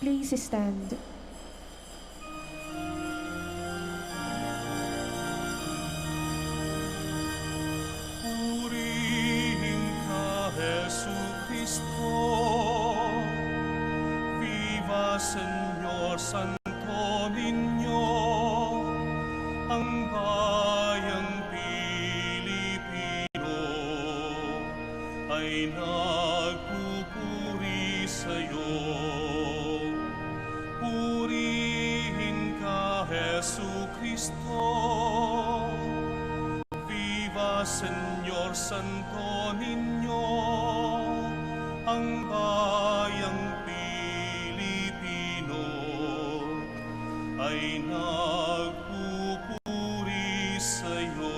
Please stand. Purihin ka, Jesucristo. Viva Señor Santo Niño, ang bayang Pilipino ay nagpupuri sa'yo. Purihin ka, Jesucristo. Viva Señor Santo Niño, ang bayang Pilipino ay nagpupuri sa'yo.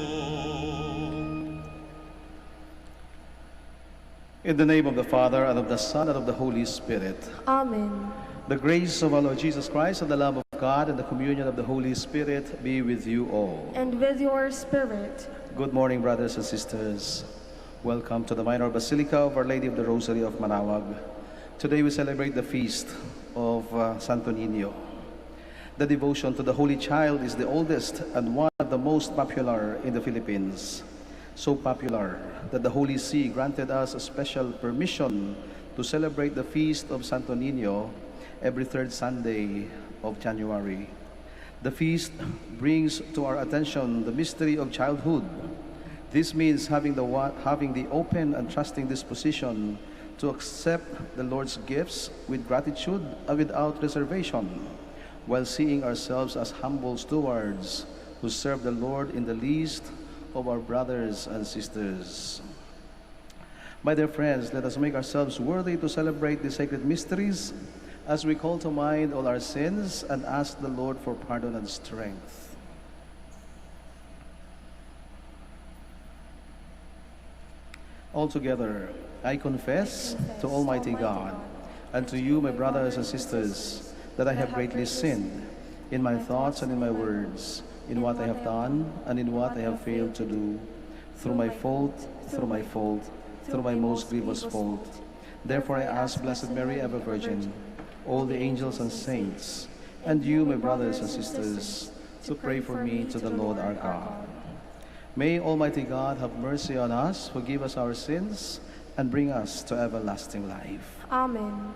In the name of the Father, and of the Son, and of the Holy Spirit. Amen. The grace of our Lord Jesus Christ, and the love of God, and the communion of the Holy Spirit be with you all. And with your spirit. Good morning, brothers and sisters. Welcome to the Minor Basilica of Our Lady of the Rosary of Manaoag. Today we celebrate the feast of Santo Niño. The devotion to the Holy Child is the oldest and one of the most popular in the Philippines. So popular that the Holy See granted us a special permission to celebrate the feast of Santo Niño every third Sunday of January. The feast brings to our attention the mystery of childhood. This means having the open and trusting disposition to accept the Lord's gifts with gratitude and without reservation, while seeing ourselves as humble stewards who serve the Lord in the least of our brothers and sisters. My dear friends, let us make ourselves worthy to celebrate the sacred mysteries as we call to mind all our sins and ask the Lord for pardon and strength. Altogether, I confess to Almighty God and to you, my brothers and sisters, that I have greatly sinned in my thoughts and in my words, in what I have done and in what I have failed to do, through my fault, through my most grievous fault. Therefore I ask Blessed Mary, ever Virgin, all the angels and saints, and you, my brothers and sisters, to pray for me to the Lord our God. May Almighty God have mercy on us, forgive us our sins, and bring us to everlasting life. Amen.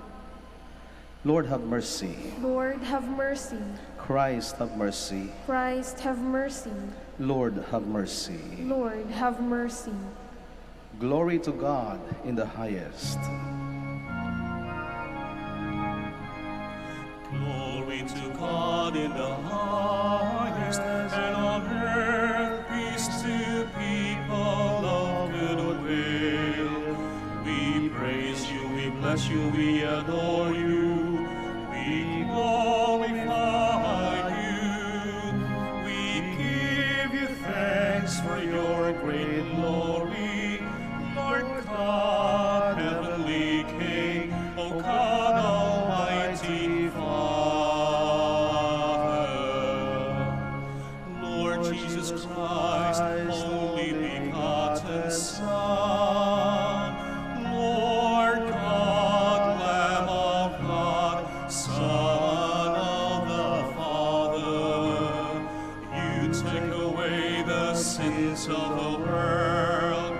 Lord, have mercy. Lord, have mercy. Christ, have mercy. Christ, have mercy. Lord, have mercy. Lord, have mercy. Glory to God in the highest. Glory to God in the highest, and on earth peace to people of good will. We praise you, we bless you, we adore you, we glorify you. We give you thanks for your great glory, Lord God, heavenly King, O God Almighty Father. Lord Jesus Christ, only begotten Son, Lord God, Lamb of God, Son of the Father, you take away the sins of the world,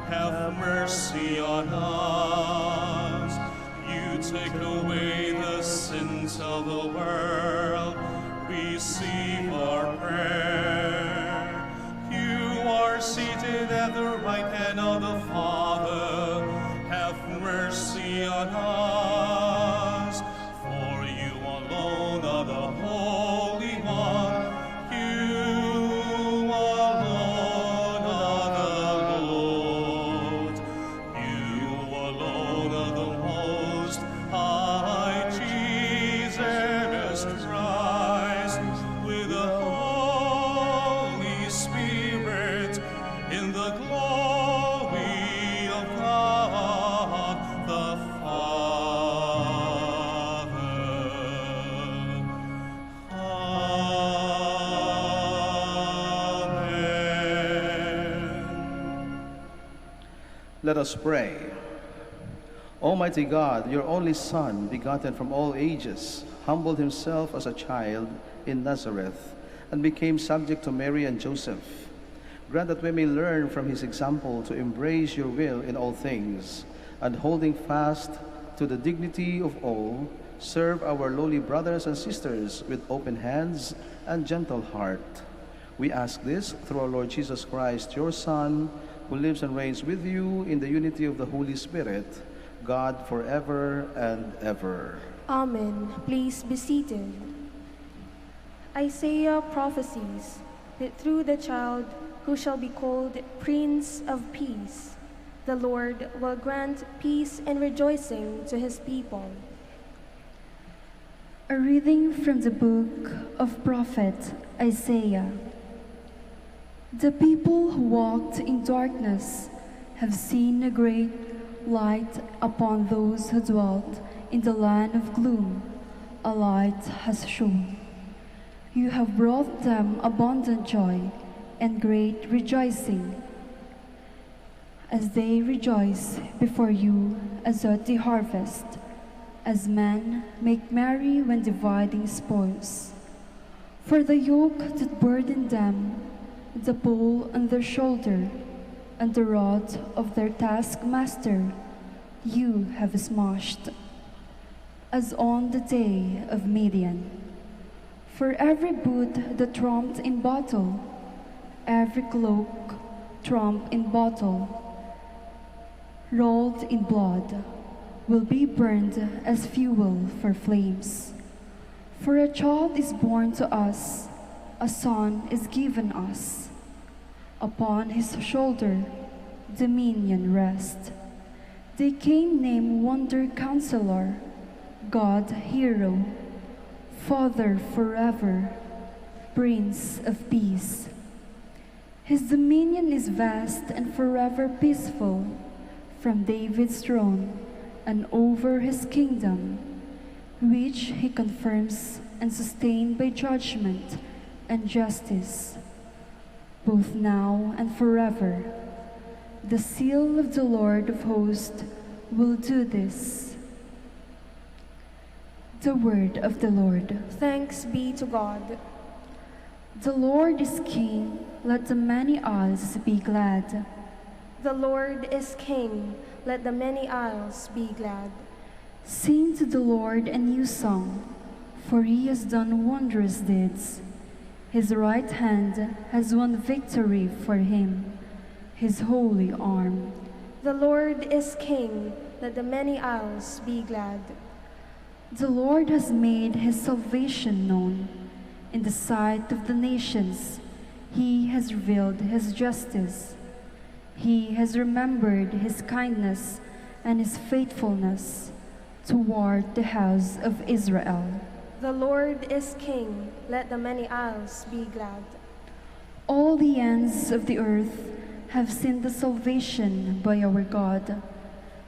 have mercy on us. You take away the sins of the world, receive our prayer. You are seated at the right hand of the Father, have mercy on us. For you alone are the Holy One, you alone are the Lord, you alone are the Most High, Jesus Christ, with the Holy Spirit, in the glory of God the Father. Amen. Let us pray. Almighty God, your only Son, begotten from all ages, humbled himself as a child in Nazareth and became subject to Mary and Joseph. Grant that we may learn from his example to embrace your will in all things, and holding fast to the dignity of all, serve our lowly brothers and sisters with open hands and gentle heart. We ask this through our Lord Jesus Christ, your Son, who lives and reigns with you in the unity of the Holy Spirit, God forever and ever. Amen. Please be seated. Isaiah prophesies that through the child who shall be called Prince of Peace, the Lord will grant peace and rejoicing to his people. A reading from the book of prophet Isaiah. The people who walked in darkness have seen a great light. Upon those who dwelt in the land of gloom, a light has shone. You have brought them abundant joy and great rejoicing, as they rejoice before you as at the harvest, as men make merry when dividing spoils. For the yoke that burdened them, the pole on their shoulder, and the rod of their taskmaster, you have smashed, as on the day of Midian. For every boot that trumped in battle, every cloak trumped in battle, rolled in blood, will be burned as fuel for flames. For a child is born to us, a son is given us. Upon his shoulder dominion rests. They came named Wonder Counselor, God Hero, Father forever, Prince of Peace. His dominion is vast and forever peaceful, from David's throne and over his kingdom, which he confirms and sustains by judgment and justice, both now and forever. The seal of the Lord of hosts will do this. The word of the Lord. Thanks be to God. The Lord is King, let the many isles be glad. The Lord is King, let the many isles be glad. Sing to the Lord a new song, for he has done wondrous deeds. His right hand has won victory for him, his holy arm. The Lord is King, let the many isles be glad. The Lord has made his salvation known. In the sight of the nations, he has revealed his justice. He has remembered his kindness and his faithfulness toward the house of Israel. The Lord is King, let the many isles be glad. All the ends of the earth have seen the salvation by our God.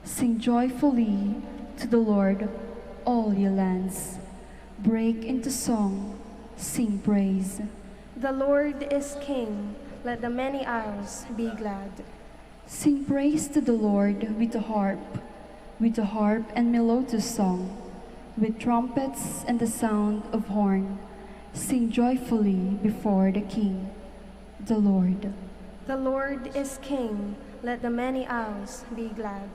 Sing joyfully to the Lord, all ye lands. Break into song, sing praise. The Lord is King, let the many isles be glad. Sing praise to the Lord with the harp and melodious song, with trumpets and the sound of horn. Sing joyfully before the King, the Lord. The Lord is King, let the many isles be glad.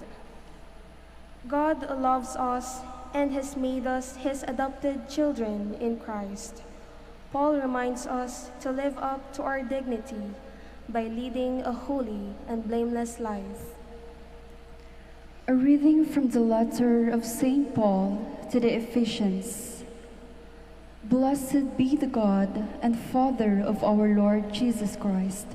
God loves us and has made us his adopted children in Christ. Paul reminds us to live up to our dignity by leading a holy and blameless life. A reading from the letter of St. Paul to the Ephesians. Blessed be the God and Father of our Lord Jesus Christ,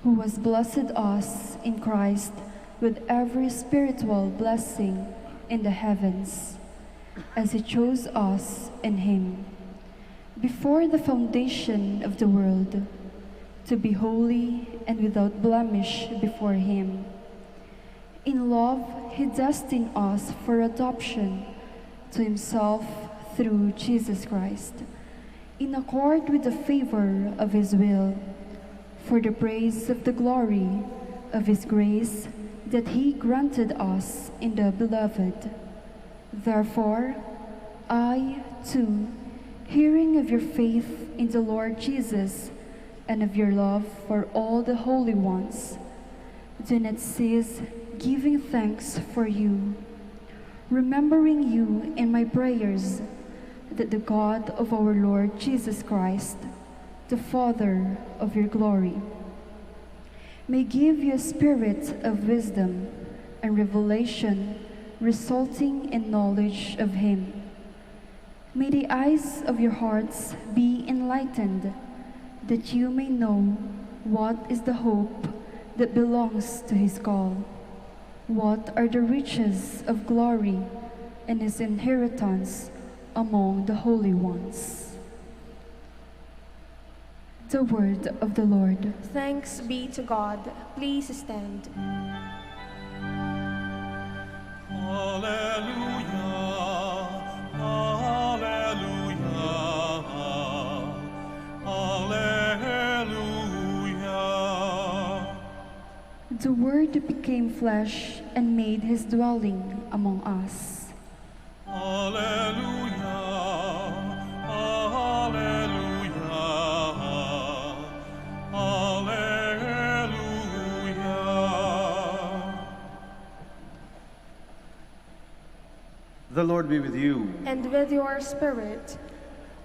who has blessed us in Christ with every spiritual blessing in the heavens, as he chose us in him, before the foundation of the world, to be holy and without blemish before him. In love, he destined us for adoption to himself through Jesus Christ, in accord with the favor of his will, for the praise of the glory of his grace that he granted us in the Beloved. Therefore, I, too, hearing of your faith in the Lord Jesus and of your love for all the holy ones, do not cease giving thanks for you, remembering you in my prayers, that the God of our Lord Jesus Christ, the Father of your glory, may give you a spirit of wisdom and revelation resulting in knowledge of him. May the eyes of your hearts be enlightened, that you may know what is the hope that belongs to his call, what are the riches of glory and his inheritance among the holy ones. The word of the Lord. Thanks be to God. Please stand. Alleluia, alleluia, alleluia. The Word became flesh and made his dwelling among us. Alleluia, alleluia, alleluia. The Lord be with you. And with your spirit.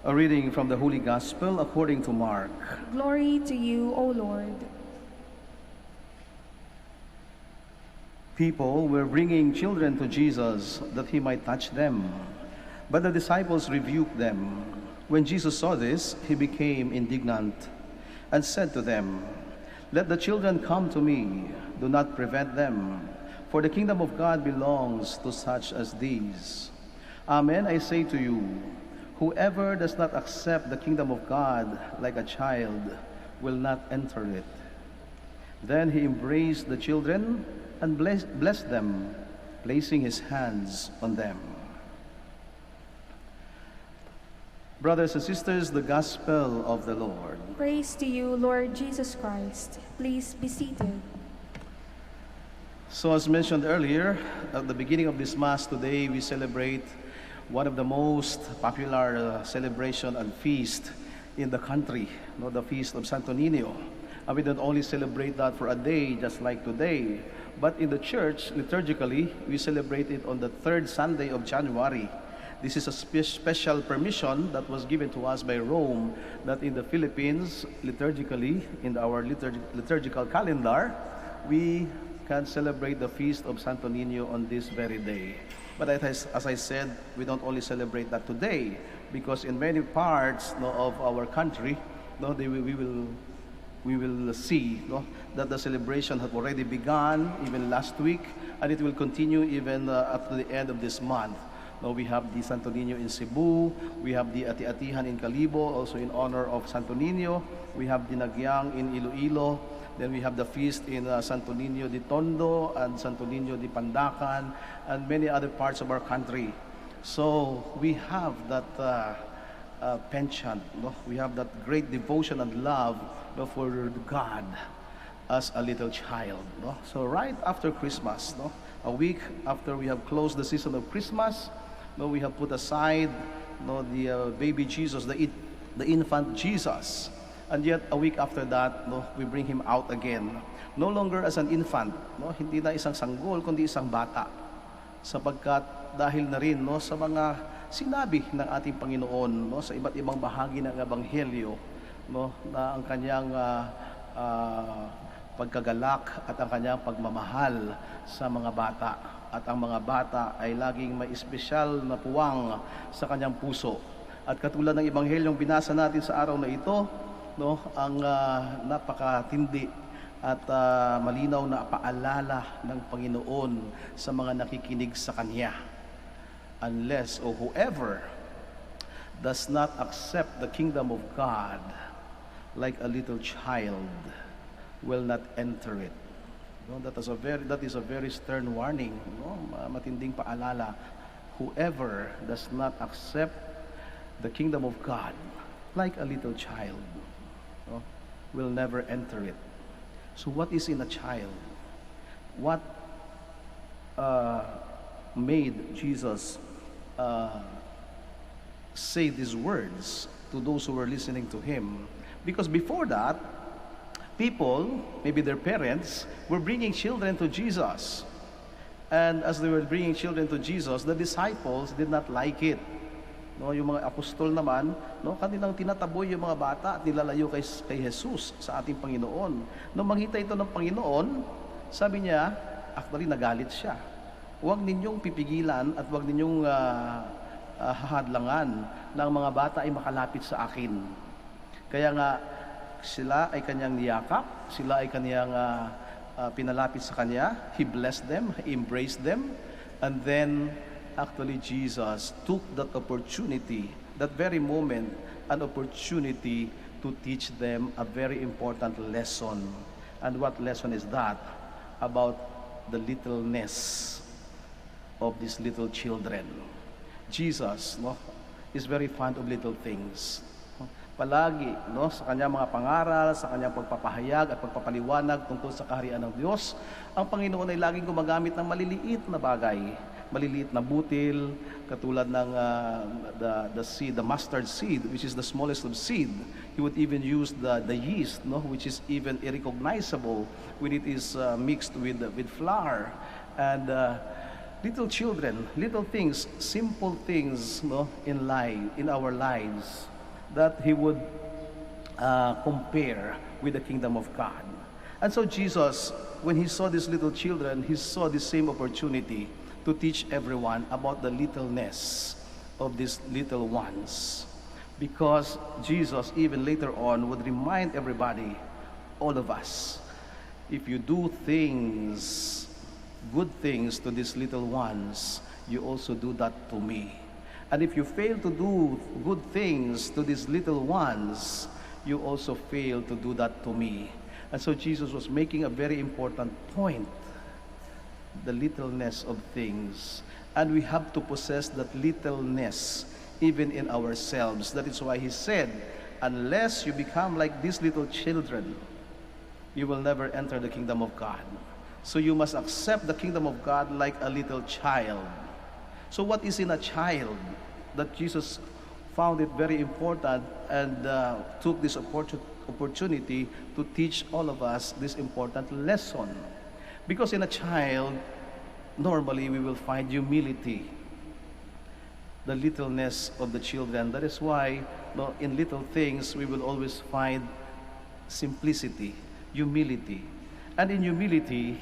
A reading from the Holy Gospel according to Mark. Glory to you, O Lord. People were bringing children to Jesus that he might touch them. But the disciples rebuked them. When Jesus saw this, he became indignant and said to them, "Let the children come to me. Do not prevent them, for the kingdom of God belongs to such as these. Amen, I say to you, whoever does not accept the kingdom of God like a child will not enter it." Then he embraced the children and blessed them, placing his hands on them. Brothers and sisters, the Gospel of the Lord. Praise to you, Lord Jesus Christ. Please be seated. So as mentioned earlier, at the beginning of this Mass today, we celebrate one of the most popular celebration and feast in the country, the Feast of Santo Niño. And we don't only celebrate that for a day, just like today, but in the church, liturgically, we celebrate it on the third Sunday of January. This is a special permission that was given to us by Rome, that in the Philippines, liturgically, in our liturgical calendar, we can celebrate the Feast of Santo Niño on this very day. But as I said, we don't only celebrate that today, because in many parts of our country, we will see that the celebration has already begun even last week, and it will continue even up to the end of this month. Now we have the Santo Niño in Cebu, we have the Ati-Atihan in Calibo, also in honor of Santo Niño. We have the Nagyang in Iloilo. Then we have the feast in Santo Niño de Tondo and Santo Niño de Pandacan and many other parts of our country. So we have that penchant, we have that great devotion and love for God as a little child. So right after Christmas, a week after we have closed the season of Christmas, we have put aside the baby Jesus, the infant Jesus. And yet, a week after that, we bring him out again. No longer as an infant, hindi na isang sanggol, kundi isang bata. Sapagkat dahil na rin sa mga sinabi ng ating Panginoon sa iba't ibang bahagi ng Ebanghelyo, na ang kanyang pagkagalak at ang kanyang pagmamahal sa mga bata. At ang mga bata ay laging may espesyal na puwang sa kanyang puso. At katulad ng Ebanghelyong binasa natin sa araw na ito, ang napakatindi at malinaw na paalala ng Panginoon sa mga nakikinig sa Kanya. Unless or whoever does not accept the kingdom of God like a little child will not enter it. That is a very stern warning, matinding paalala. Whoever does not accept the kingdom of God like a little child will never enter it. So what is in a child? What made Jesus say these words to those who were listening to him. Because before that, people, maybe their parents, were bringing children to Jesus. And as they were bringing children to Jesus, the disciples did not like it. No, yung mga apostol naman, no, kanilang tinataboy yung mga bata at nilalayo kay Jesus, sa ating Panginoon. Nung makita ito ng Panginoon, sabi niya, actually nagalit siya. Huwag ninyong pipigilan at huwag ninyong hahadlangan na ang mga bata ay makalapit sa akin. Kaya nga, sila ay kanyang niyakap, sila ay kanyang pinalapit sa kanya. He blessed them, he embraced them, and then actually Jesus took that opportunity, that very moment, an opportunity to teach them a very important lesson. And what lesson is that? About the littleness of these little children. Jesus, no, is very fond of little things. Palagi, no, sa kanyang mga pangaral, sa kanyang pagpapahayag at pagpapaliwanag tungkol sa kaharian ng Diyos, ang Panginoon ay laging gumagamit ng maliliit na bagay, maliliit na butil, katulad ng the seed, the mustard seed, which is the smallest of seed. He would even use the yeast, no, which is even irrecognizable when it is mixed with flour. And little children, little things, simple things, no, in our lives, that he would compare with the kingdom of God. And so Jesus, when he saw these little children, he saw the same opportunity to teach everyone about the littleness of these little ones. Because Jesus, even later on, would remind everybody, all of us, if you do things, good things to these little ones, you also do that to me. And if you fail to do good things to these little ones, you also fail to do that to me. And so Jesus was making a very important point, the littleness of things. And we have to possess that littleness even in ourselves. That is why he said, unless you become like these little children, you will never enter the kingdom of God. So you must accept the kingdom of God like a little child. So what is in a child? That Jesus found it very important and took this opportunity to teach all of us this important lesson. Because in a child, normally we will find humility, the littleness of the children. That is why, no, in little things we will always find simplicity, humility. And in humility,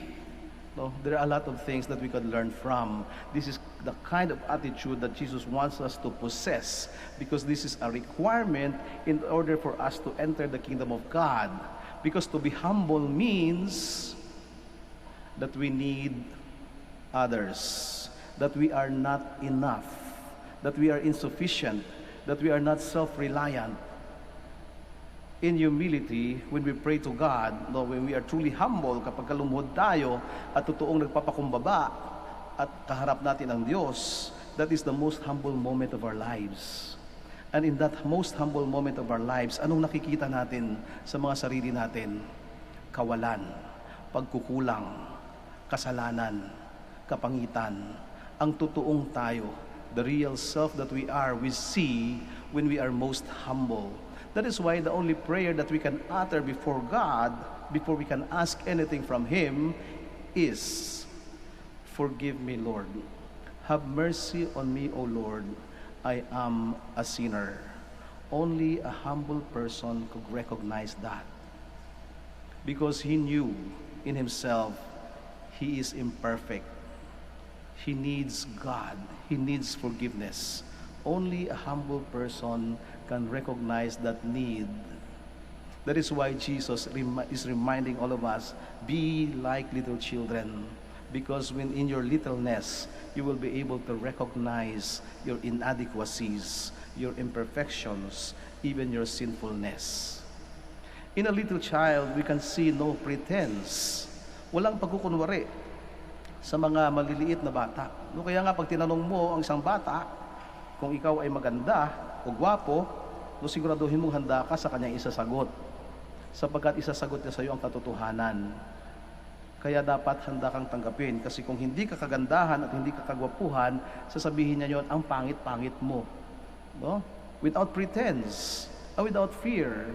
no, there are a lot of things that we could learn from. This is the kind of attitude that Jesus wants us to possess, because this is a requirement in order for us to enter the kingdom of God. Because to be humble means that we need others, that we are not enough, that we are insufficient, that we are not self-reliant. In humility, when we pray to God, no, when we are truly humble, kapag kalumuhod tayo at totoong nagpapakumbaba at kaharap natin ang Diyos, that is the most humble moment of our lives. And in that most humble moment of our lives, anong nakikita natin sa mga sarili natin? Kawalan, pagkukulang, kasalanan, kapangitan. Ang totoong tayo, the real self that we are, we see when we are most humble. That is why the only prayer that we can utter before God, before we can ask anything from Him, is, forgive me, Lord. Have mercy on me, O Lord. I am a sinner. Only a humble person could recognize that. Because he knew in himself, he is imperfect. He needs God. He needs forgiveness. Only a humble person can recognize that need. That is why Jesus is reminding all of us, be like little children. Because when in your littleness, you will be able to recognize your inadequacies, your imperfections, even your sinfulness. In a little child, we can see no pretense. Walang pagkukunwari sa mga maliliit na bata. No, kaya nga pag tinanong mo ang isang bata, kung ikaw ay maganda o gwapo, no, siguraduhin mong handa ka sa kanyang isasagot. Sapagkat isasagot niya sa iyo ang katotohanan. Kaya dapat handa kang tanggapin. Kasi kung hindi ka kagandahan at hindi ka kagwapuhan, sasabihin niya yon, ang pangit-pangit mo. No? Without pretense, without fear,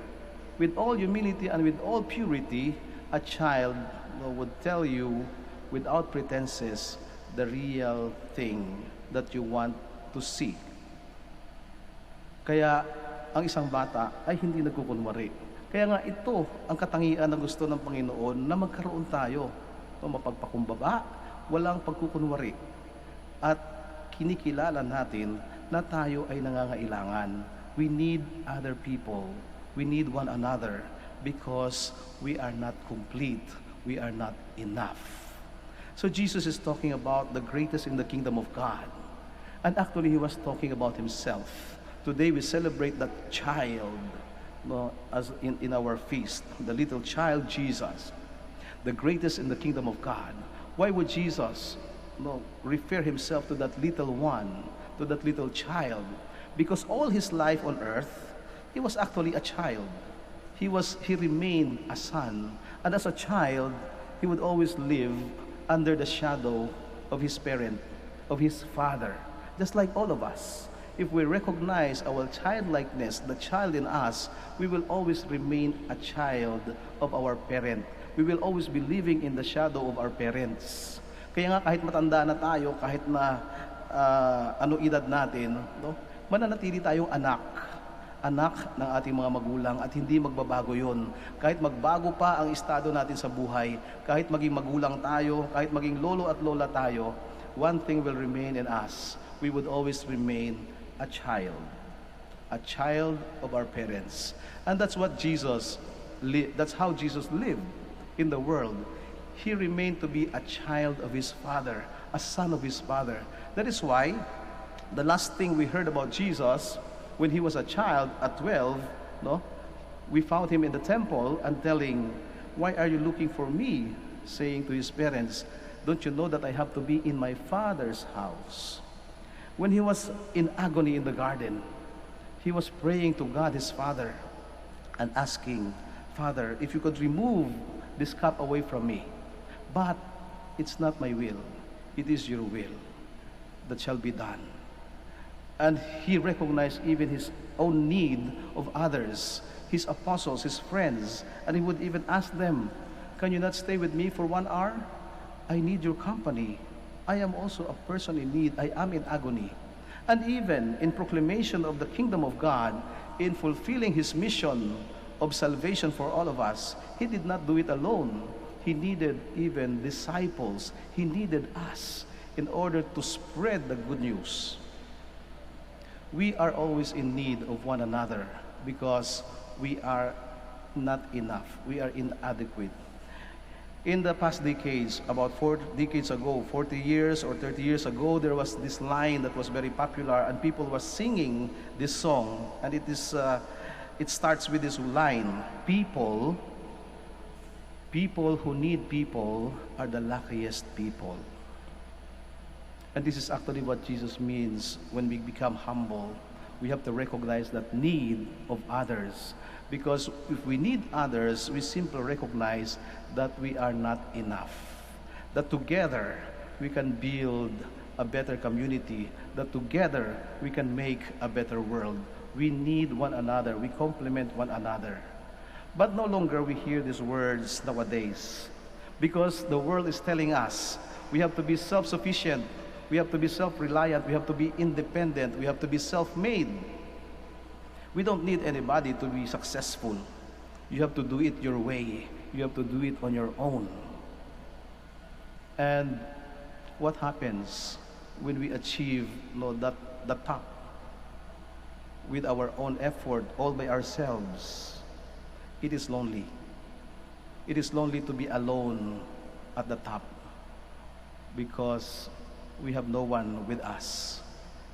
with all humility and with all purity, a child would tell you without pretenses the real thing that you want to see. Kaya ang isang bata ay hindi nagkukunwari. Kaya nga ito ang katangian na gusto ng Panginoon na magkaroon tayo. Mapagpakumbaba, walang pagkukunwari. At kinikilala natin na tayo ay nangangailangan. We need other people. We need one another because we are not complete. We are not enough. So Jesus is talking about the greatest in the kingdom of God. And actually, he was talking about himself. Today, we celebrate that child as in our feast, the little child Jesus, the greatest in the kingdom of God. Why would Jesus refer himself to that little one, to that little child? Because all his life on earth, he was actually a child. He remained a son, and as a child, he would always live under the shadow of his parent, of his father, just like all of us. If we recognize our childlikeness, the child in us, we will always remain a child of our parent. We will always be living in the shadow of our parents. Kaya nga kahit matanda na tayo, kahit na edad natin, mananatili tayong anak ng ating mga magulang at hindi magbabago yon. Kahit magbago pa ang estado natin sa buhay, kahit maging magulang tayo, kahit maging lolo at lola tayo, one thing will remain in us. We would always remain a child of our parents. And that's what that's how Jesus lived in the world. He remained to be a child of his father, a son of his father. That is why the last thing we heard about Jesus when he was a child at 12, we found him in the temple and telling, "Why are you looking for me?" saying to his parents, "Don't you know that I have to be in my Father's house?" When he was in agony in the garden, he was praying to God his Father and asking, "Father, if you could remove this cup away from me, but it's not my will, it is your will that shall be done." And he recognized even his own need of others, his apostles, his friends, and he would even ask them, "Can you not stay with me for 1 hour? I need your company. I am also a person in need. I am in agony." And even in proclamation of the kingdom of God, in fulfilling his mission of salvation for all of us, he did not do it alone. He needed even disciples. He needed us in order to spread the good news. We are always in need of one another because we are not enough. We are inadequate. In the past decades, about 4 decades ago, 40 years or 30 years ago, there was this line that was very popular and people were singing this song. And it starts with this line, people who need people are the luckiest people. And this is actually what Jesus means when we become humble. We have to recognize that need of others. Because if we need others, we simply recognize that we are not enough. That together we can build a better community. That together we can make a better world. We need one another. We complement one another. But no longer we hear these words nowadays. Because the world is telling us we have to be self-sufficient. We have to be self-reliant. We have to be independent. We have to be self-made. We don't need anybody to be successful. You have to do it your way. You have to do it on your own. And what happens when we achieve the top with our own effort, all by ourselves? It is lonely. It is lonely to be alone at the top because we have no one with us.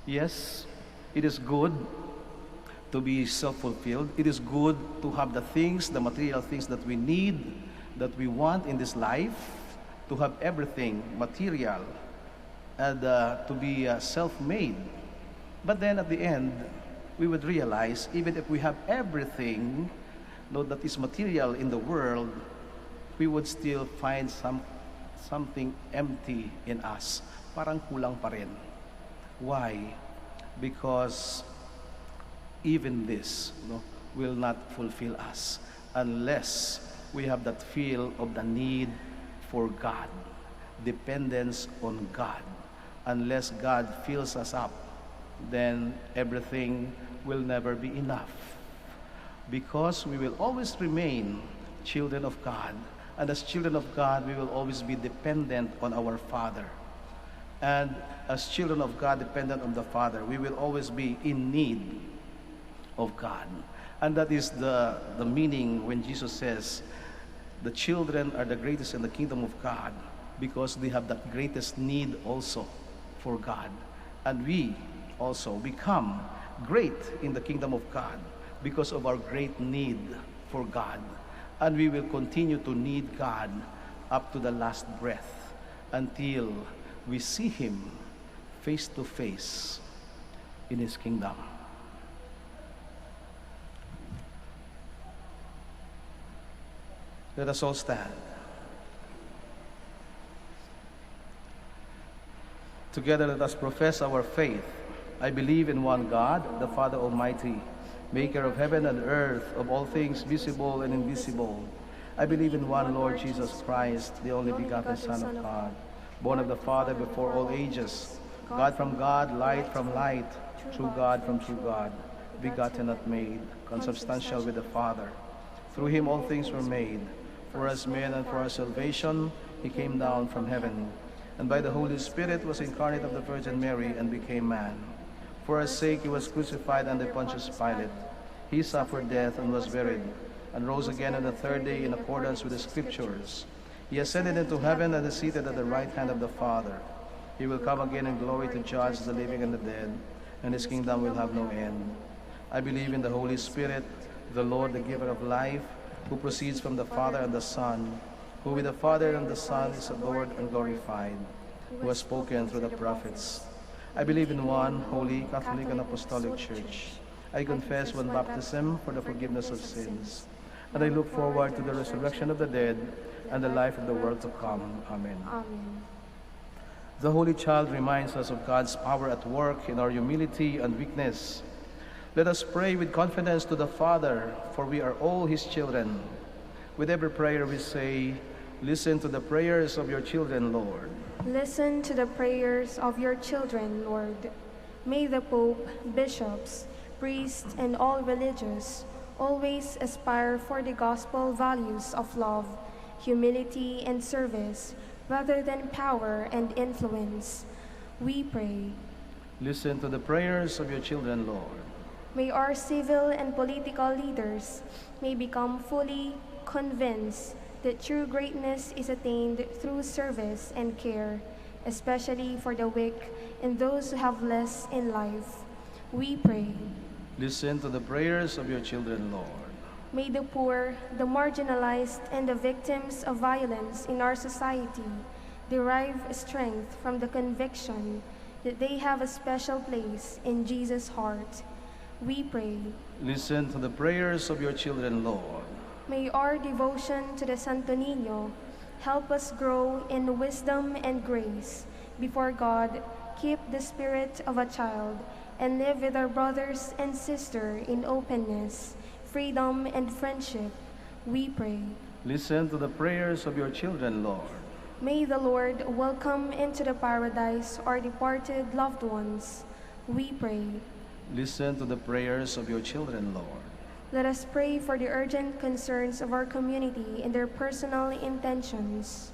Yes, it is good to be self-fulfilled. It is good to have the things, the material things that we need, that we want in this life, to have everything material, and to be self-made. But then at the end, we would realize, even if we have everything that is material in the world, we would still find some something empty in us. Parang kulang pa rin. Why? Because even this, will not fulfill us unless we have that feel of the need for God, dependence on God. Unless God fills us up, then everything will never be enough. Because we will always remain children of God. And as children of God, we will always be dependent on our Father. And as children of God, dependent on the Father, we will always be in need of God. And that is the meaning when Jesus says, the children are the greatest in the kingdom of God, because they have that greatest need also for God. And we also become great in the kingdom of God because of our great need for God. And we will continue to need God up to the last breath until we see Him face to face in His kingdom. Let us all stand. Together let us profess our faith. I believe in one God, the Father Almighty, maker of heaven and earth, of all things visible and invisible. I believe in one Lord Jesus Christ, the only begotten Son of God, born of the Father before all ages, God from God, light from light, true God from true God, begotten not made, consubstantial with the Father. Through Him all things were made. For us men and for our salvation, He came down from heaven, and by the Holy Spirit was incarnate of the Virgin Mary and became man. For our sake He was crucified under Pontius Pilate. He suffered death and was buried, and rose again on the third day in accordance with the Scriptures. He ascended into heaven and is seated at the right hand of the Father. He will come again in glory to judge the living and the dead, and His kingdom will have no end. I believe in the Holy Spirit, the Lord, the giver of life, who proceeds from the Father and the Son, who with the Father and the Son is adored and glorified, who has spoken through the prophets. I believe in one holy, Catholic, and Apostolic Church. I confess one baptism for the forgiveness of sins, and I look forward to the resurrection of the dead and the life of the world to come. Amen. Amen. The Holy Child reminds us of God's power at work in our humility and weakness. Let us pray with confidence to the Father, for we are all His children. With every prayer we say, listen to the prayers of your children, Lord. Listen to the prayers of your children, Lord. May the Pope, bishops, priests, and all religious always aspire for the gospel values of love, humility, and service, rather than power and influence. We pray. Listen to the prayers of your children, Lord. May our civil and political leaders may become fully convinced that true greatness is attained through service and care, especially for the weak and those who have less in life. We pray. Listen to the prayers of your children, Lord. May the poor, the marginalized, and the victims of violence in our society derive strength from the conviction that they have a special place in Jesus' heart. We pray. Listen to the prayers of your children, Lord. May our devotion to the Santo Niño help us grow in wisdom and grace before God, keep the spirit of a child, and live with our brothers and sisters in openness, freedom, and friendship. We pray. Listen to the prayers of your children, Lord. May the Lord welcome into the paradise our departed loved ones. We pray. Listen to the prayers of your children, Lord. Let us pray for the urgent concerns of our community and their personal intentions.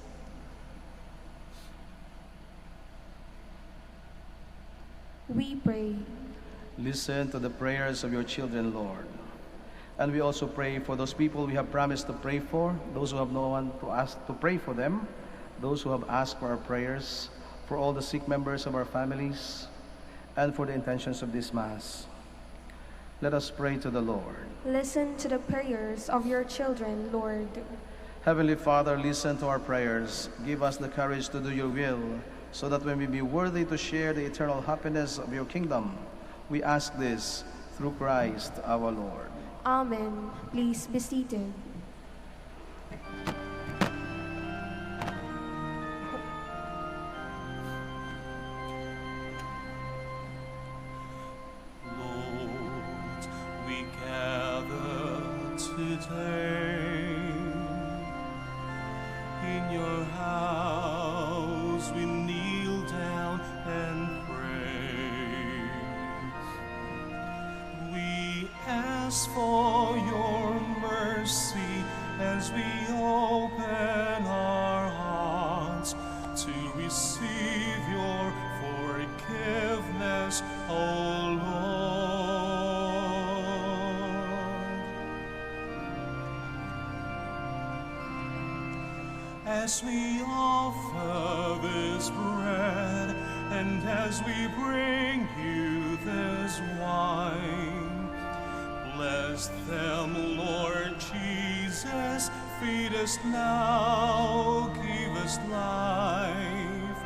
We pray. Listen to the prayers of your children, Lord. And we also pray for those people we have promised to pray for, those who have no one to ask to pray for them, those who have asked for our prayers, for all the sick members of our families, and for the intentions of this Mass. Let us pray to the Lord. Listen to the prayers of your children, Lord. Heavenly Father, listen to our prayers. Give us the courage to do your will, so that we may be worthy to share the eternal happiness of your kingdom. We ask this through Christ our Lord. Amen. Please be seated. today. In your house we kneel down and pray. We ask for your mercy as we open our hearts to receive your forgiveness, O Lord. As we offer this bread and as we bring you this wine, bless them, Lord Jesus. Feed us now, give us life.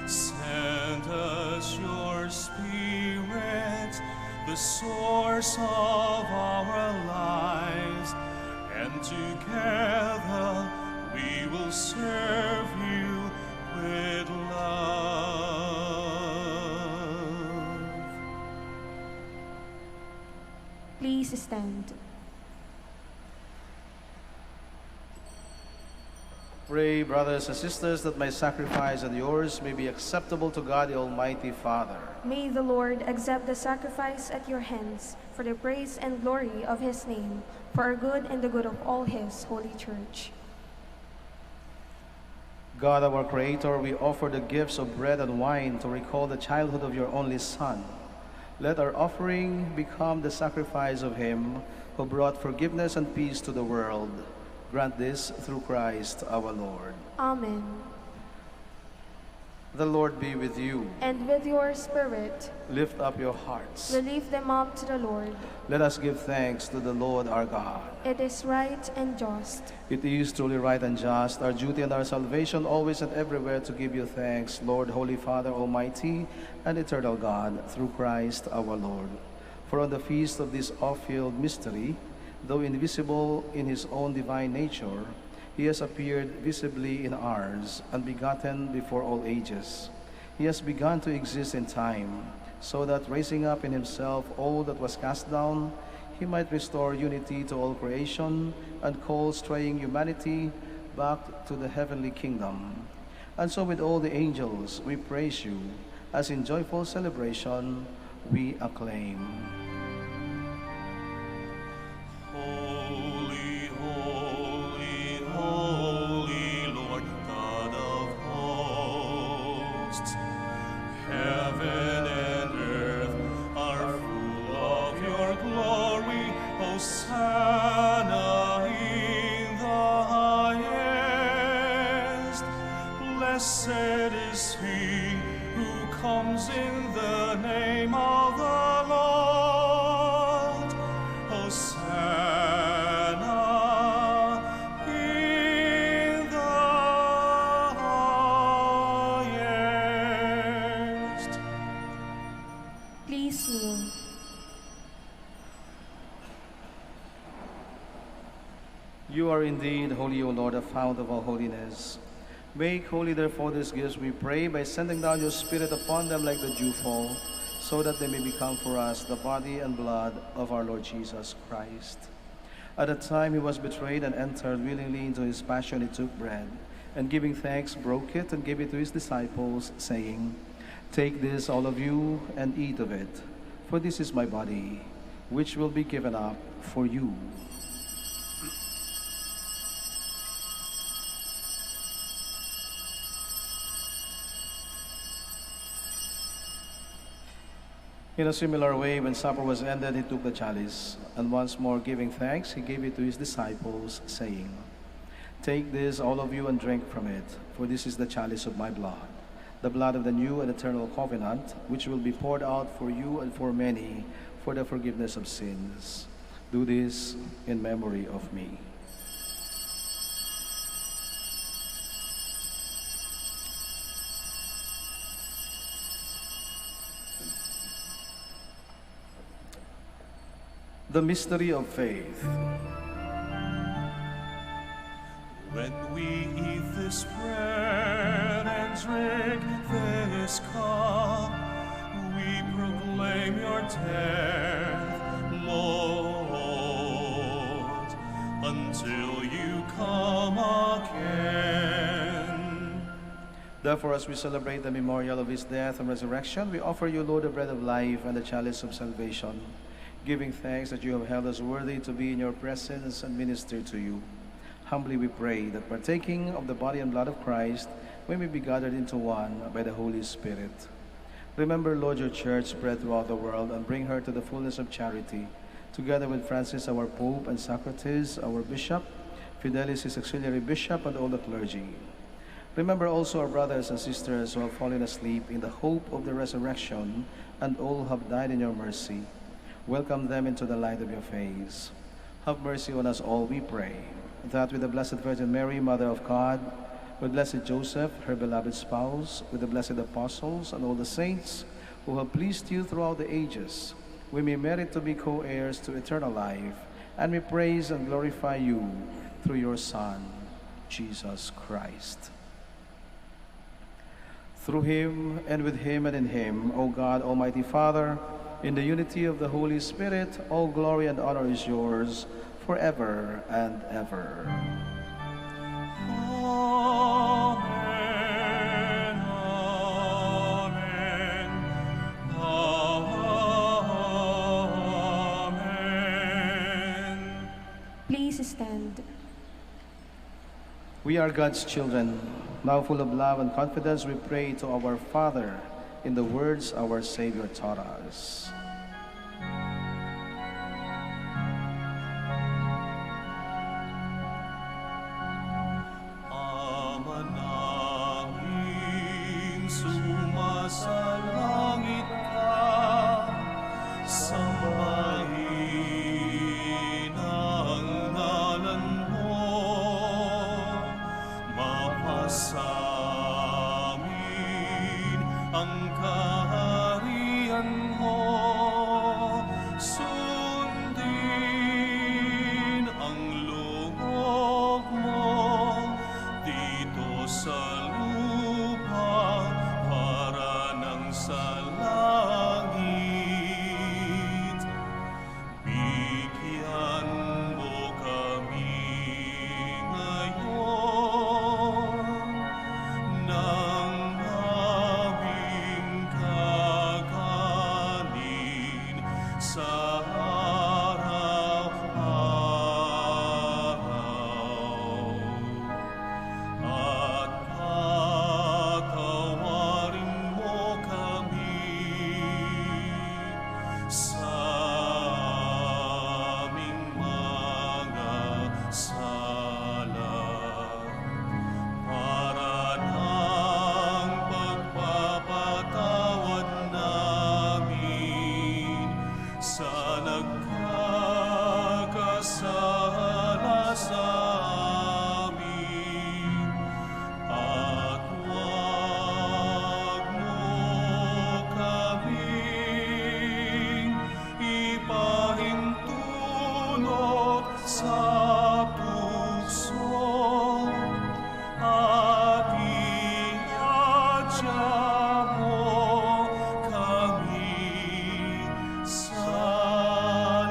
Send us your Spirit, the source of our lives, and together we will serve you with love. Please stand. Pray, brothers and sisters, that my sacrifice and yours may be acceptable to God the Almighty Father. May the Lord accept the sacrifice at your hands for the praise and glory of his name, for our good and the good of all his holy church. God, our Creator, we offer the gifts of bread and wine to recall the childhood of your only Son. Let our offering become the sacrifice of him who brought forgiveness and peace to the world. Grant this through Christ our Lord. Amen. The Lord be with you. And with your spirit, Lift up your hearts. we lift them up to the Lord. Let us give thanks to the Lord our God. It is right and just. It is truly right and just, our duty and our salvation, always and everywhere to give you thanks, Lord, Holy Father, Almighty and eternal God, through Christ our Lord. For on the feast of this off-field mystery, though invisible in his own divine nature, he has appeared visibly in ours, unbegotten before all ages. He has begun to exist in time, so that raising up in himself all that was cast down, he might restore unity to all creation and call straying humanity back to the heavenly kingdom. And so with all the angels we praise you, as in joyful celebration we acclaim. Holy, holy, holy, Lord God of hosts. Heaven and earth are full of your glory. Hosanna in the highest. Blessed is he who comes in the name of the Lord. Hosanna in the highest. Please kneel. You are indeed holy, O Lord, the fount of all holiness. Make holy, therefore, these gifts, we pray, by sending down your Spirit upon them like the dewfall, so that they may become for us the body and blood of our Lord Jesus Christ. At the time he was betrayed and entered willingly into his passion, he took bread, and giving thanks, broke it and gave it to his disciples, saying, "Take this, all of you, and eat of it, for this is my body, which will be given up for you." In a similar way, when supper was ended, he took the chalice, and once more giving thanks, he gave it to his disciples, saying, "Take this, all of you, and drink from it, for this is the chalice of my blood, the blood of the new and eternal covenant, which will be poured out for you and for many for the forgiveness of sins. Do this in memory of me." The mystery of faith. When we eat this bread and drink this cup, we proclaim your death, Lord, until you come again. Therefore, as we celebrate the memorial of his death and resurrection, we offer you, Lord, the bread of life and the chalice of salvation, giving thanks that you have held us worthy to be in your presence and minister to you. Humbly we pray that partaking of the body and blood of Christ, we may be gathered into one by the Holy Spirit. Remember, Lord, your church spread throughout the world and bring her to the fullness of charity, together with Francis, our Pope, and Socrates, our Bishop, Fidelis, his auxiliary bishop, and all the clergy. Remember also our brothers and sisters who have fallen asleep in the hope of the resurrection, and all who have died in your mercy. Welcome them into the light of your face. Have mercy on us all, we pray, that with the Blessed Virgin Mary, Mother of God, with Blessed Joseph, her beloved spouse, with the blessed apostles and all the saints who have pleased you throughout the ages, we may merit to be co-heirs to eternal life, and we praise and glorify you through your Son, Jesus Christ. Through him, and with him, and in him, O God, Almighty Father, in the unity of the Holy Spirit, all glory and honor is yours forever and ever. Amen, amen, amen. Please stand. We are God's children. Now full of love and confidence, we pray to our Father in the words our Savior taught us. Ama namin, sumasalangit ka, sambahin ang ngalan mo, mapasamin ang kaharian mo, sundin ang loob mo dito sa lupa para nang sa langit. Bigyan mo kami ngayon ng aming kakanin sa araw-araw. At patawarin mo kami sa aming mga sala, para ng pagpapatawad namin sa nagkakasala sa amin. At huwag mo kaming ipahintulot sa tukso, at iadya mo kami sa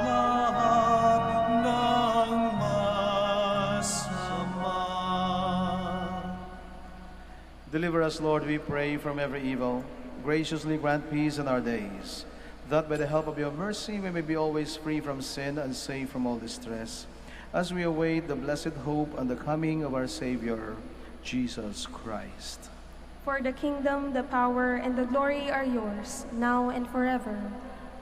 lahat ng masama. Deliver us, Lord, we pray, from every evil. Graciously grant peace in our days, that by the help of your mercy we may be always free from sin and safe from all distress, as we await the blessed hope and the coming of our Savior, Jesus Christ. For the kingdom, the power, and the glory are yours, now and forever.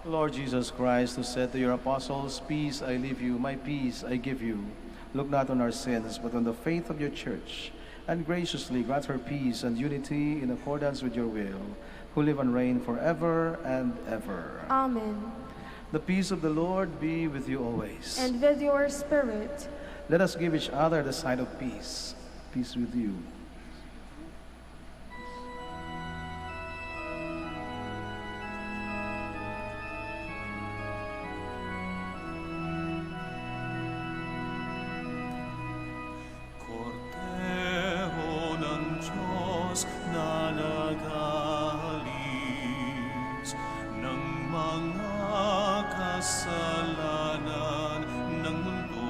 Lord Jesus Christ, who said to your apostles, "Peace I leave you, my peace I give you," look not on our sins, but on the faith of your church, and graciously grant her peace and unity in accordance with your will, who live and reign forever and ever. Amen. The peace of the Lord be with you always. And with your spirit. Let us give each other the sign of peace. Peace with you. Kordero ng Diyos na nag-alis ng mga kasalanan ng mundo,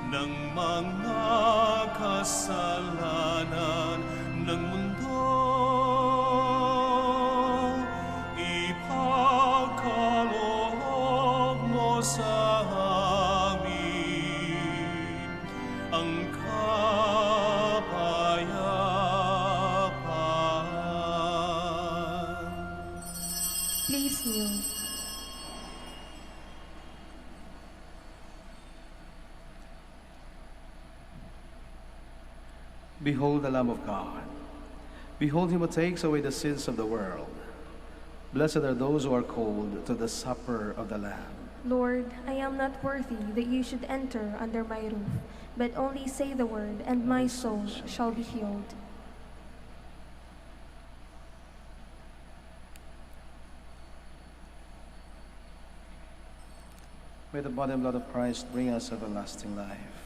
ng mga kasalanan ng mundo. Ipagkaloob mo sa amin ang kapayapaan. Please kneel. Behold the Lamb of God. Behold him who takes away the sins of the world. Blessed are those who are called to the supper of the Lamb. Lord, I am not worthy that you should enter under my roof, but only say the word, and my soul shall be healed. May the body and blood of Christ bring us everlasting life.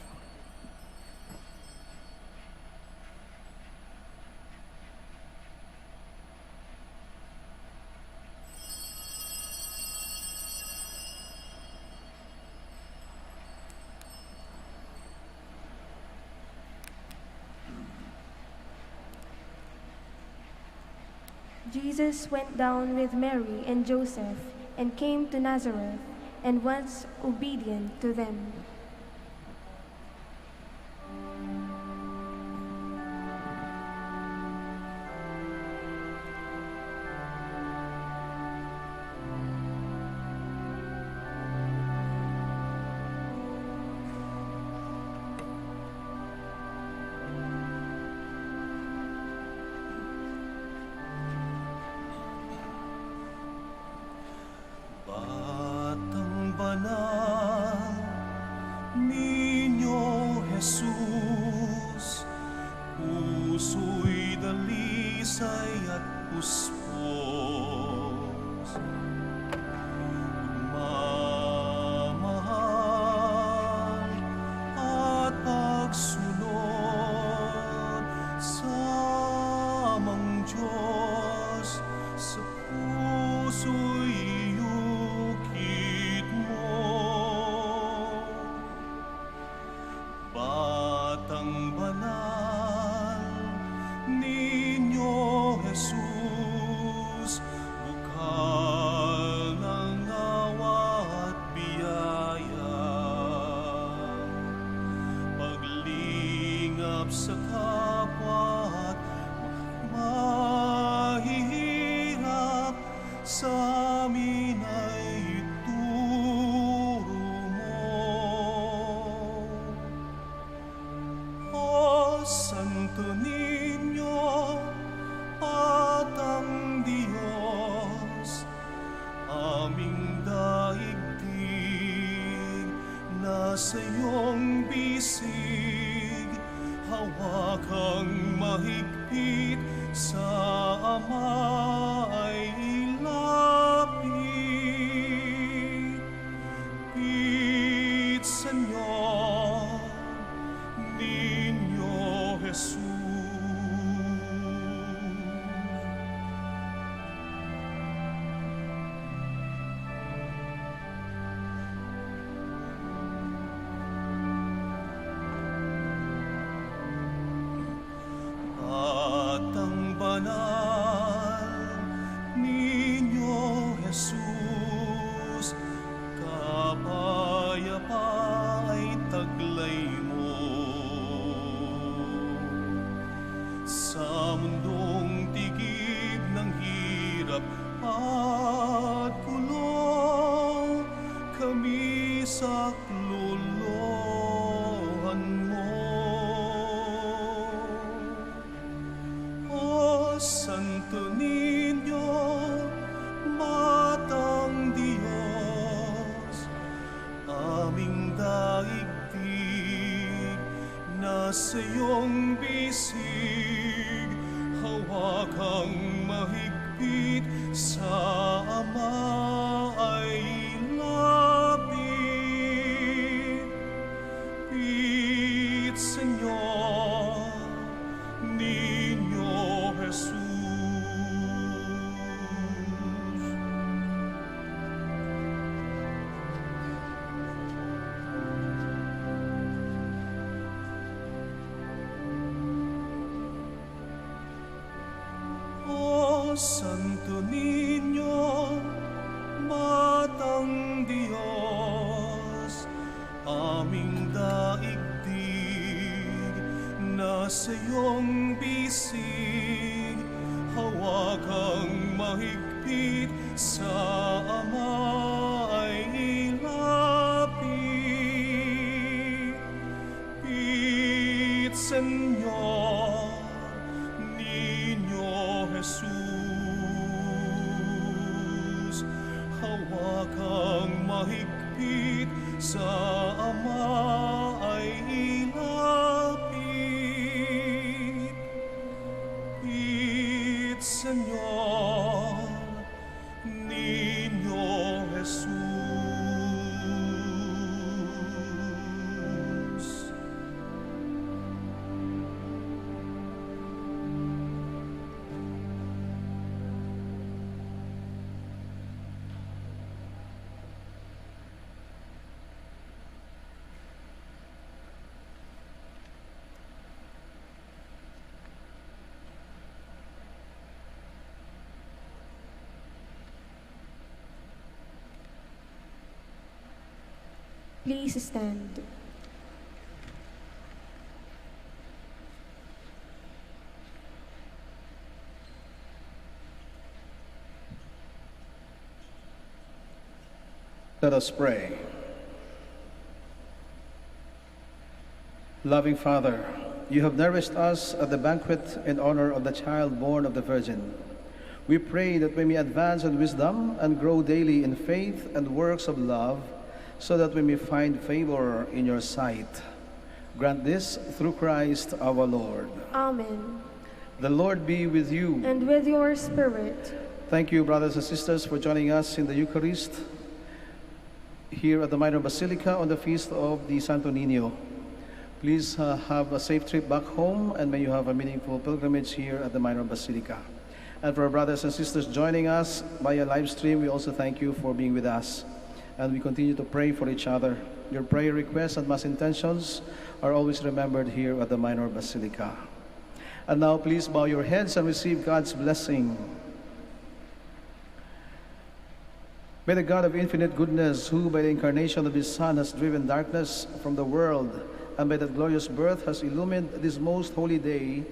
Jesus went down with Mary and Joseph and came to Nazareth and was obedient to them. Batang banal, Niño Jesus, puso'y dalisay at puspos. Pagmamahal at pagsunod sa amang Diyos, sa puso'y iukit mo. Batang banal, Niño Jesus, bukal ng awa at biyaya. Paglingap sa kapwa at mahihirap, sa amin ay ituro mo. O Santo Niño, Batang Diyos, aming daigdig nasa iyong bisig, hawakang mahigpit sa Ama ay ilapit. Pit Señor, Niño Jesus. Batang banal, Niño Jesus, kapayapa'y taglay mo. Sa mundong tigib ng hirap at gulo, kami saklolohan mo. O Santo Niño, Batang Diyos, aming daigdig nasa iyong bisig, hawakang mahigpit sa Ama ay lapit. Pit Señor, Niño Jesus. Santo Niño, Batang Diyos, aming daigdig, nasa iyong bisig, hawakang mahigpit sa Ama ay ilapit. Señor, Niño Jesus, hawakang mahigpit sa Ama ay ilapit. Pit, Señor, Niño Jesus. Please stand. Let us pray. Loving Father, you have nourished us at the banquet in honor of the child born of the Virgin. We pray that we may advance in wisdom and grow daily in faith and works of love, so that we may find favor in your sight. Grant this through Christ our Lord. Amen. The Lord be with you. And with your spirit. Thank you, brothers and sisters, for joining us in the Eucharist here at the Minor Basilica on the feast of the Santo Niño. Please have a safe trip back home, and may you have a meaningful pilgrimage here at the Minor Basilica. And for our brothers and sisters joining us via live stream, we also thank you for being with us. And we continue to pray for each other. Your prayer requests and mass intentions are always remembered here at the Minor Basilica. And now please bow your heads and receive God's blessing. May the God of infinite goodness, who by the incarnation of his Son has driven darkness from the world, and by that glorious birth has illumined this most holy day,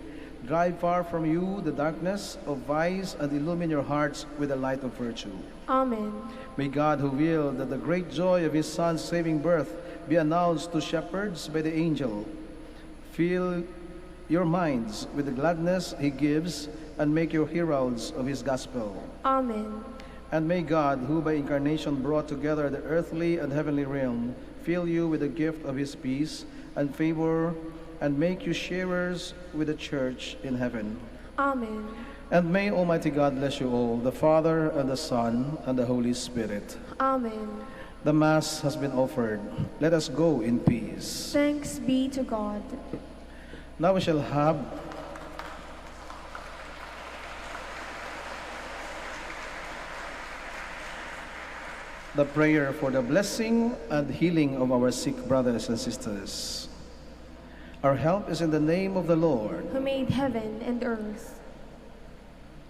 drive far from you the darkness of vice and illumine your hearts with the light of virtue. Amen. May God, who willed that the great joy of his Son's saving birth be announced to shepherds by the angel, fill your minds with the gladness he gives, and make you heralds of his gospel. Amen. And may God, who by incarnation brought together the earthly and heavenly realm, fill you with the gift of his peace and favor, and make you sharers with the church in heaven. Amen. And may Almighty God bless you all, the Father, and the Son, and the Holy Spirit. Amen. The Mass has been offered. Let us go in peace. Thanks be to God. Now we shall have the prayer for the blessing and healing of our sick brothers and sisters. Our help is in the name of the Lord, who made heaven and earth.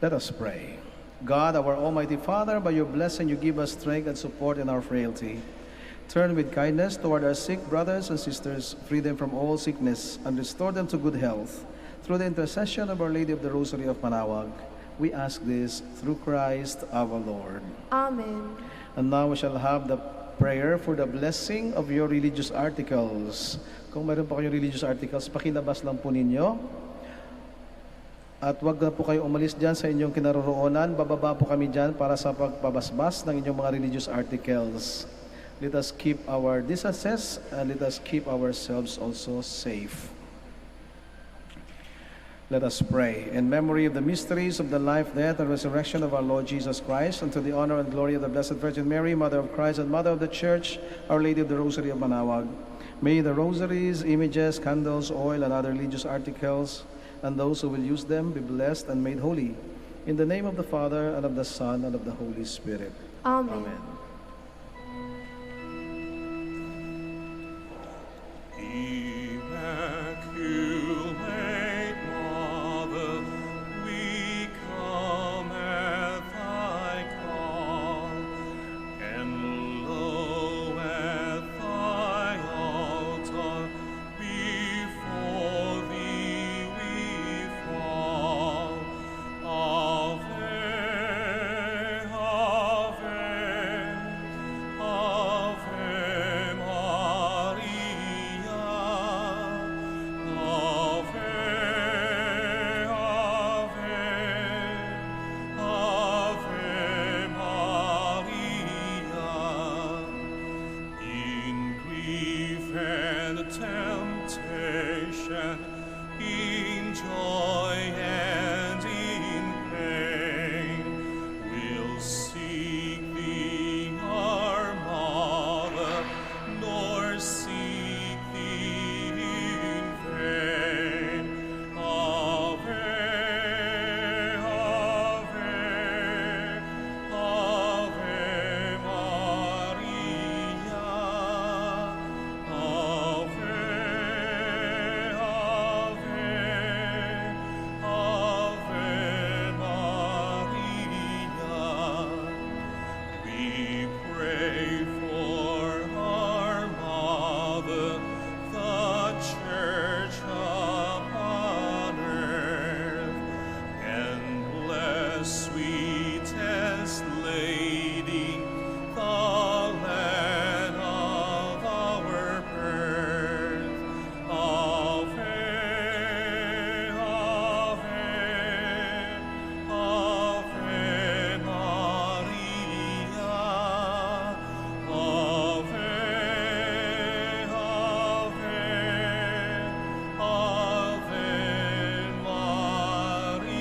Let us pray. God, our Almighty Father, by your blessing you give us strength and support in our frailty. Turn with kindness toward our sick brothers and sisters, free them from all sickness, and restore them to good health. Through the intercession of Our Lady of the Rosary of Manaoag, we ask this through Christ our Lord. Amen. And now we shall have the prayer for the blessing of your religious articles. Kung mayroon pa kayong religious articles, pakilabas lang po ninyo. At wag na po kayo umalis dyan sa inyong kinaroroonan. Bababa po kami dyan para sa pagpabasbas ng inyong mga religious articles. Let us keep our distances and let us keep ourselves also safe. Let us pray. In memory of the mysteries of the life, death, and resurrection of our Lord Jesus Christ, and to the honor and glory of the Blessed Virgin Mary, Mother of Christ and Mother of the Church, Our Lady of the Rosary of Manaoag, may the rosaries, images, candles, oil, and other religious articles, and those who will use them be blessed and made holy. In the name of the Father, and of the Son, and of the Holy Spirit. Amen. Amen. Immaculate Mother, we come salvation, in joy and in pain. We'll seek thee, our Mother, nor seek thee in vain. Ave, Ave, Ave Maria. Ave, Ave, Ave Maria. We pray for our Mother, the Church upon earth, and bless, sweetest Lady, the land of our birth. Ave, Ave, Ave Maria. Ave, Ave, Ave Maria.